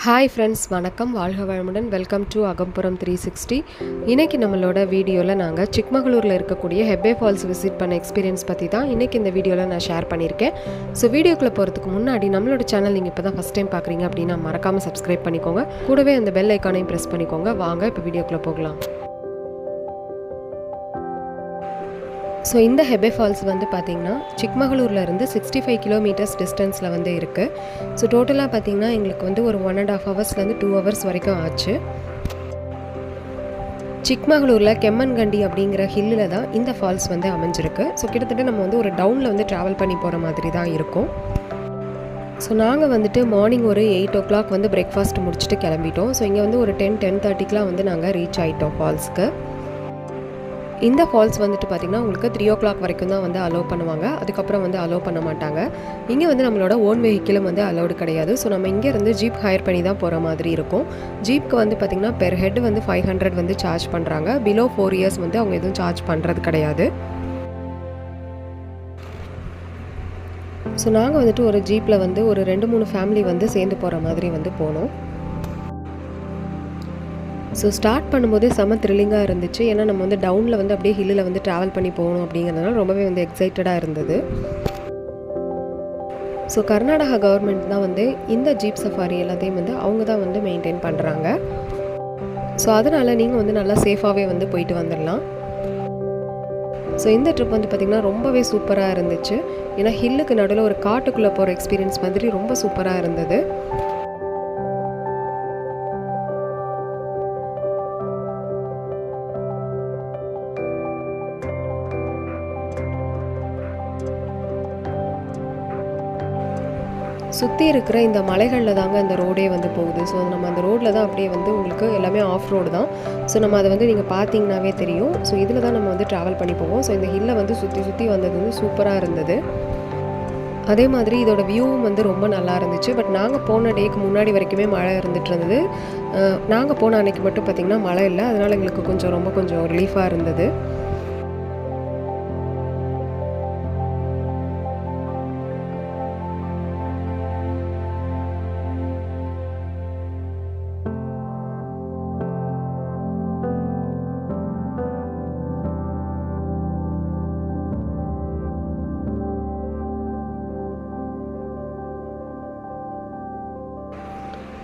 Hi friends, வணக்கம். வாழ்க வளமுடன். Welcome to Agampuram 360. இன்றைக்கி நம்மளோட வீடியோவில் நாங்கள் சிக்மகளூரில் இருக்கக்கூடிய ஹெப்பே ஃபால்ஸ் விசிட் பண்ண எக்ஸ்பீரியன்ஸ் பற்றி தான் இன்றைக்கி இந்த வீடியோவில் நான் ஷேர் பண்ணியிருக்கேன். ஸோ வீடியோக்குள்ளே போகிறதுக்கு முன்னாடி நம்மளோட சேனல் நீங்கள் இப்போ தான் ஃபஸ்ட் டைம் பார்க்குறீங்க அப்படின்னா மறக்காமல் சப்ஸ்கிரைப் பண்ணிக்கோங்க. கூடவே அந்த பெல் ஐக்கானையும் ப்ரெஸ் பண்ணிக்கோங்க. வாங்க இப்போ வீடியோக்குள்ளே போகலாம். ஸோ இந்த ஹெப்பே ஃபால்ஸ் வந்து பார்த்திங்கன்னா சிக்மகளூர்லேருந்து 65 கிலோமீட்டர்ஸ் டிஸ்டன்ஸில் வந்து இருக்குது. ஸோ டோட்டலாக பார்த்திங்கன்னா எங்களுக்கு வந்து ஒரு 1.5 ஹவர்ஸ்லேருந்து 2 ஹவர்ஸ் வரைக்கும் ஆச்சு. சிக்மகளூரில் கெம்மன்கண்டி அப்படிங்கிற ஹில்லில் தான் இந்த ஃபால்ஸ் வந்து அமைஞ்சிருக்கு. ஸோ கிட்டத்தட்ட நம்ம வந்து ஒரு டவுனில் வந்து ட்ராவல் பண்ணி போகிற மாதிரி தான் இருக்கும். ஸோ நாங்கள் வந்துட்டு மார்னிங் ஒரு 8 o'clock வந்து பிரேக்ஃபாஸ்ட் முடிச்சுட்டு கிளம்பிட்டோம். ஸோ இங்கே வந்து ஒரு 10-10:30க்குலாம் வந்து நாங்கள் ரீச் ஆகிட்டோம் ஃபால்ஸ்க்கு. இந்த ஃபால்ஸ் வந்துட்டு பார்த்திங்கன்னா உங்களுக்கு 3 o'clock வரைக்கும் தான் வந்து அலோவ் பண்ணுவாங்க. அதுக்கப்புறம் வந்து அலோவ் பண்ண மாட்டாங்க. இங்கே வந்து நம்மளோட ஓன் வெஹிக்கிளும் வந்து அலோடு கிடையாது. ஸோ நம்ம இங்கேருந்து ஜீப் ஹையர் பண்ணி தான் போகிற மாதிரி இருக்கும். ஜீப்க்கு வந்து பார்த்திங்கன்னா பெர் ஹெட் வந்து 500 வந்து சார்ஜ் பண்ணுறாங்க. பிலோ 4 years வந்து அவங்க எதுவும் சார்ஜ் பண்ணுறது கிடையாது. ஸோ நாங்கள் வந்துட்டு ஒரு ஜீப்பில் வந்து ஒரு 2-3 ஃபேமிலி வந்து சேர்ந்து போகிற மாதிரி வந்து போனோம். ஸோ ஸ்டார்ட் பண்ணும்போதே செம்ம த்ரில்லிங்காக இருந்துச்சு. ஏன்னா நம்ம வந்து டவுனில் வந்து அப்படியே ஹில்லில் வந்து ட்ராவல் பண்ணி போகணும் அப்படிங்கிறதுனால ரொம்பவே வந்து எக்ஸைட்டடாக இருந்தது. ஸோ கர்நாடகா கவர்மெண்ட் தான் வந்து இந்த ஜீப் சஃபாரி எல்லாத்தையும் வந்து அவங்க தான் வந்து மெயின்டைன் பண்ணுறாங்க. ஸோ அதனால் நீங்கள் வந்து நல்லா சேஃபாகவே வந்து போயிட்டு வந்துடலாம். ஸோ இந்த ட்ரிப் வந்து பார்த்திங்கன்னா ரொம்பவே சூப்பராக இருந்துச்சு. ஏன்னா ஹில்லுக்கு நடுவில் ஒரு காட்டுக்குள்ளே போகிற எக்ஸ்பீரியன்ஸ் மாதிரி ரொம்ப சூப்பராக இருந்தது. சுற்றி இருக்கிற இந்த மலைகளில் தாங்க இந்த ரோடே வந்து போகுது. ஸோ நம்ம அந்த ரோட்டில் தான் அப்படியே வந்து உங்களுக்கு எல்லாமே ஆஃப் ரோடு தான். ஸோ நம்ம அதை வந்து நீங்கள் பார்த்தீங்கன்னாவே தெரியும். ஸோ இதில் தான் நம்ம வந்து ட்ராவல் பண்ணி போவோம். ஸோ இந்த ஹில்லை வந்து சுற்றி வந்தது வந்து சூப்பராக இருந்தது. அதே மாதிரி இதோட வியூவும் வந்து ரொம்ப நல்லா இருந்துச்சு. பட் நாங்கள் போன டேக்கு முன்னாடி வரைக்குமே மழை இருந்துகிட்டு இருந்தது. நாங்கள் போன அன்னைக்கு மட்டும் பார்த்திங்கன்னா மழை இல்லை. அதனால் எங்களுக்கு கொஞ்சம் ரிலீஃபாக இருந்தது.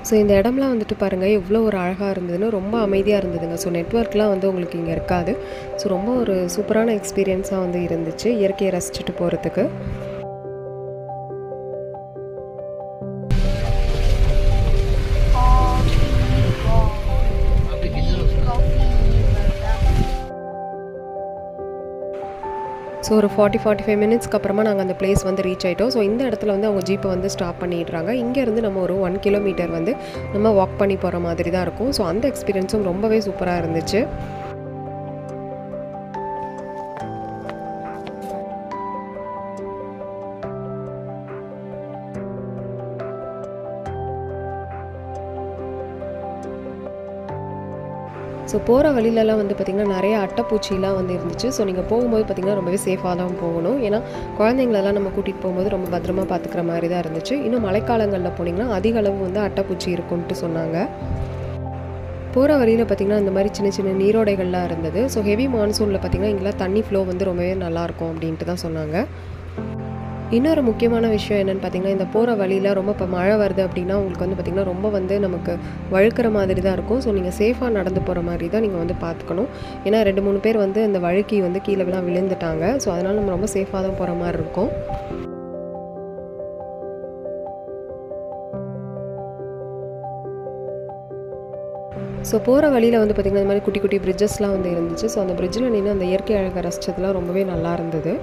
ஸோ இந்த இடம்லாம் வந்துட்டு பாருங்கள் எவ்வளோ ஒரு அழகாக இருந்ததுன்னு, ரொம்ப அமைதியாக இருந்ததுங்க. ஸோ நெட்வொர்க்லாம் வந்து உங்களுக்கு இங்கே இருக்காது. ஸோ ரொம்ப ஒரு சூப்பரான எக்ஸ்பீரியன்ஸாக வந்து இருந்துச்சு இயற்கையை ரசிச்சுட்டு போகிறதுக்கு. ஸோ ஒரு 40-45 மினிட்ஸ்க்கு அப்புறமா நாங்கள் அந்த பிளேஸ் வந்து ரீச் ஆகிட்டோம். ஸோ இந்த இடத்துல வந்து அவங்க ஜீப்பை வந்து ஸ்டாப் பண்ணிடுறாங்க. இங்கேருந்து நம்ம ஒரு 1 கிலோமீட்டர் வந்து நம்ம வாக் பண்ணி போகிற மாதிரி தான் இருக்கும். ஸோ அந்த எக்ஸ்பீரியன்ஸும் ரொம்பவே சூப்பராக இருந்துச்சு. ஸோ போகிற வழியிலலாம் வந்து பார்த்திங்கன்னா நிறைய அட்டைப்பூச்சிலாம் வந்து இருந்துச்சு. ஸோ நீங்கள் போகும்போது பார்த்திங்கன்னா ரொம்பவே சேஃபாக தான் போகணும். ஏன்னா குழந்தைங்களெல்லாம் நம்ம கூட்டிகிட்டு போகும்போது ரொம்ப பத்திரமா பார்த்துக்கிற மாதிரி தான் இருந்துச்சு. இன்னும் மழைக்காலங்களில் போனீங்கன்னா அதிக அளவு வந்து அட்டைப்பூச்சி இருக்குன்ட்டு சொன்னாங்க. போகிற வழியில் பார்த்திங்கன்னா இந்த மாதிரி சின்ன நீரோடைகள்லாம் இருந்தது. ஸோ ஹெவி மான்சூனில் பார்த்திங்கன்னா இங்கெல்லாம் தண்ணி ஃப்ளோ வந்து ரொம்பவே நல்லாயிருக்கும் அப்படின்ட்டு தான் சொன்னாங்க. இன்னொரு முக்கியமான விஷயம் என்னென்னு பார்த்திங்கன்னா, இந்த போகிற வழியில் ரொம்ப இப்போ மழை வருது அப்படின்னா உங்களுக்கு வந்து பார்த்திங்கன்னா ரொம்ப வந்து நமக்கு வழுக்கிற மாதிரி தான் இருக்கும். ஸோ நீங்கள் சேஃபாக நடந்து போகிற மாதிரி தான் நீங்கள் வந்து பார்த்துக்கணும். ஏன்னா 2-3 பேர் வந்து இந்த வழுக்கி வந்து கீழேலாம் விழுந்துட்டாங்க. ஸோ அதனால் நம்ம ரொம்ப சேஃபாக தான் போகிற மாதிரி இருக்கும். ஸோ போகிற வழியில் வந்து பார்த்திங்கன்னா இந்த மாதிரி குட்டி பிரிட்ஜஸ்லாம் வந்து இருந்துச்சு. ஸோ அந்த பிரிட்ஜில் நின்று அந்த இயற்கை அழகை ரசித்ததுலாம் ரொம்பவே நல்லா இருந்தது.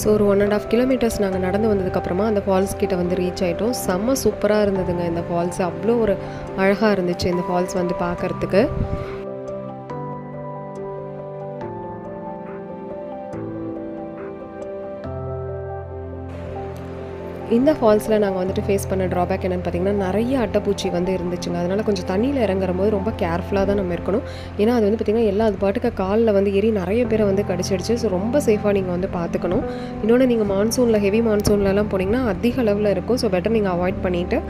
ஸோ ஒரு 1.5 கிலோமீட்டர்ஸ் நாங்கள் நடந்து வந்ததுக்கப்புறமா அந்த ஃபால்ஸ் கிட்ட வந்து ரீச் ஆகிட்டோம். செம்ம சூப்பராக இருந்ததுங்க இந்த ஃபால்ஸ். அவ்வளோ ஒரு அழகாக இருந்துச்சு இந்த ஃபால்ஸ் வந்து பார்க்குறதுக்கு. இந்த ஃபால்ஸில் நாங்கள் வந்துட்டு ஃபேஸ் பண்ண ட்ராபேக் என்னென்னு பார்த்தீங்கன்னா நிறைய அட்டைப்பூச்சி வந்து இருந்துச்சுங்க. அதனால் கொஞ்சம் தண்ணியில் இறங்குறம்போது ரொம்ப கேர்ஃபுல்லாக தான் நம்ம இருக்கணும். ஏன்னா அது வந்து பார்த்திங்கன்னா எல்லா அது பாட்டுக்கு காலில் வந்து ஏறி நிறைய பேரை வந்து கடிச்சிடுச்சு. ஸோ ரொம்ப சேஃபாக நீங்கள் வந்து பார்த்துக்கணும். இன்னொன்று நீங்கள் மான்சூனில் ஹெவி மான்சூன்லலாம் போனீங்கன்னா அதிக அளவில் இருக்கும். ஸோ பெட்டர் நீங்கள் அவாய்ட் பண்ணிவிட்டு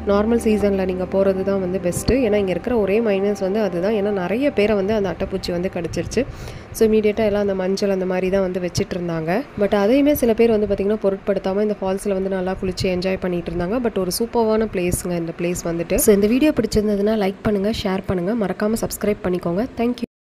நார்மல் சீசனில் நீங்கள் போகிறது தான் வந்து பெஸ்ட்டு. ஏன்னா இங்கே இருக்கிற ஒரே மைனஸ் வந்து அதுதான். ஏன்னா நிறைய பேரை வந்து அந்த அட்டைப்பூச்சி வந்து கடிச்சிருச்சு. ஸோ இமீடியட்டாக எல்லாம் அந்த மஞ்சள் அந்த மாதிரி தான் வந்து வச்சுட்டு இருந்தாங்க. பட் அதையுமே சில பேர் வந்து பார்த்திங்கன்னா பொருட்படுத்தாமல் இந்த ஃபால்ஸில் வந்து நல்லா குளிச்சு என்ஜாய் பண்ணிட்டு இருந்தாங்க. பட் ஒரு சூப்பரான பிளேஸுங்க இந்த பிளேஸ் வந்துட்டு. ஸோ இந்த வீடியோ பிடிச்சிருந்ததுன்னா லைக் பண்ணுங்கள், ஷேர் பண்ணுங்கள், மறக்காமல் சப்ஸ்கிரைப் பண்ணிக்கோங்க. தேங்க்யூ.